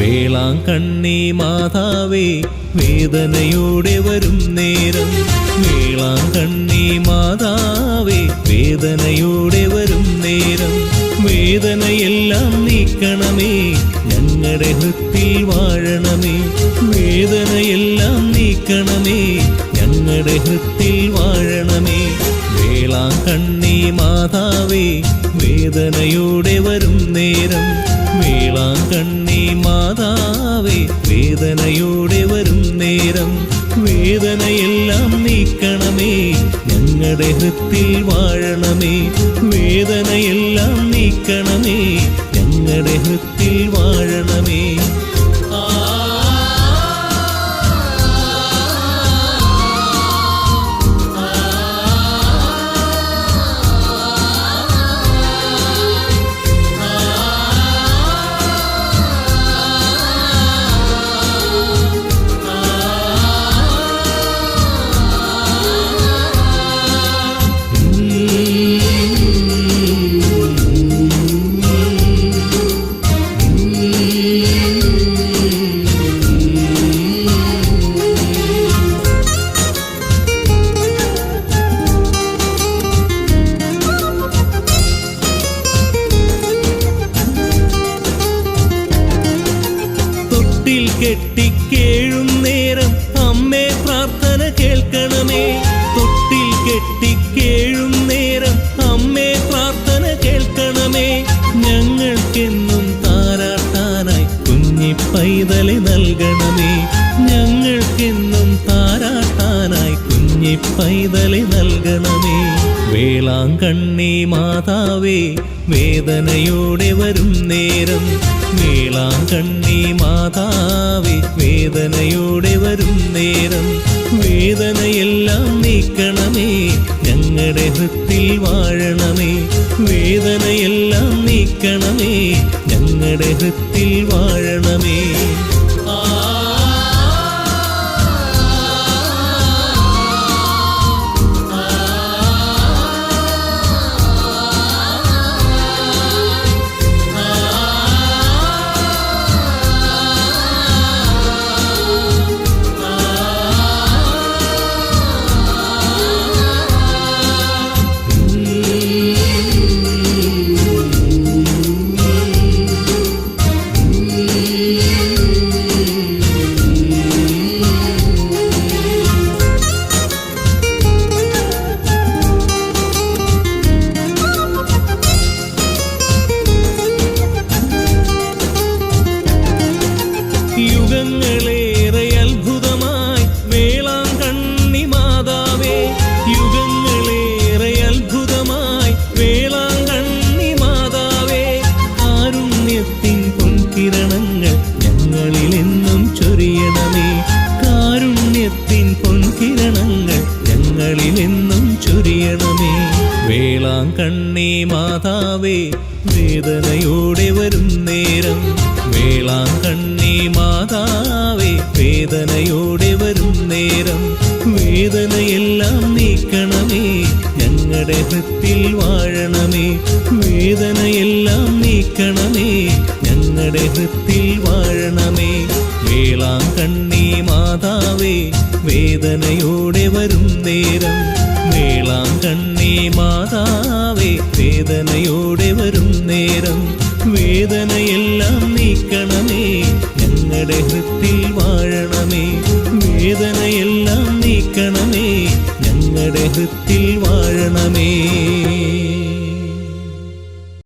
വേളാങ്കണ്ണി മാതാവേ വേദനയോടെ വരും നേരം, വേളാങ്കണ്ണി മാതാവേ വേദനയോടെ വരും നേരം, വേദനയെല്ലാം നീക്കണമേ ഞങ്ങളുടെ ഹൃത്തിൽ വാഴണമേ, വേദനയെല്ലാം നീക്കണമേ ഞങ്ങളുടെ ഹൃത്തിൽ വാഴണമേ. വേളാങ്കണ്ണി മാതാവേ വേദനയോടെ വരും നേരം, വേളാങ്കണ്ണി മാതാവേ വേദനയോടെ വരും നേരം, വേദനയെല്ലാം നീക്കണമേ ഞങ്ങളുടെ ഹൃത്തിൽ വാഴണമേ, വേദനയെല്ലാം നീക്കണമേ ഞങ്ങളുടെ ഹൃത്തിൽ വാഴണമേ. തൊട്ടിൽ കെട്ടിക്കേഴും നേരം അമ്മേ പ്രാർത്ഥന കേൾക്കണമേ, തൊട്ടിൽ കെട്ടിക്കേഴും നേരം അമ്മേ പ്രാർത്ഥന കേൾക്കണമേ. ഞങ്ങൾക്കെന്നും താരാട്ടാനായി കുഞ്ഞി പൈതലെ നൽകണമേ, ഞങ്ങൾക്കെന്നും താരാട്ടാനായി കുഞ്ഞി പൈതലെ നൽകണമേ. വേളാങ്കണ്ണി മാതാവേ വേദനയോടെ വരും നേരം, വേളാങ്കണ്ണി മാതാവേ വേദനയോടെ വരും നേരം, വേദനയെല്ലാം നീക്കണമേ ഞങ്ങളുടെ ഹൃത്തിൽ വാഴണമേ, വേദനയെല്ലാം നീക്കണമേ ഞങ്ങളുടെ ഹൃത്തിൽ വാഴണമേ. യുഗങ്ങളേറെ അത്ഭുതമായി വേളാങ്കണ്ണി മാതാവേ, യുഗങ്ങളേറെ അത്ഭുതമായി വേളാങ്കണ്ണി മാതാവേ. കാരുണ്യത്തിൻ പൊൻകിരണങ്ങൾ ഞങ്ങളിലെന്നും ചൊരിയണമേ, കാരുണ്യത്തിൻ പൊൻകിരണങ്ങൾ ഞങ്ങളിലെന്നും ചൊരിയണമേ. വേളാങ്കണ്ണി മാതാവേ വേദനയോടെ വരും നേരം, വേളാങ്കണ്ണി മാതാവേ വേദനയോടെ വരും നേരം, വേദനയെല്ലാം നീക്കണമേ ഞങ്ങളുടെ ഹൃത്തിൽ വാഴണമേ, വേദനയെല്ലാം നീക്കണമേ ഞങ്ങളുടെ ഹൃത്തിൽ വാഴണമേ. വേളാങ്കണ്ണി മാതാവേ വേദനയോടെ വരും നേരം, വേളാങ്കണ്ണി മാതാവേ വേദനയോടെ വരും നേരം, വേദനയെല്ലാം നീക്കണമേ ഞങ്ങളുടെ ഹൃത്തിൽ വാഴണമേ, വേദനയെല്ലാം നീക്കണമേ ഞങ്ങളുടെ ഹൃത്തിൽ വാഴണമേ.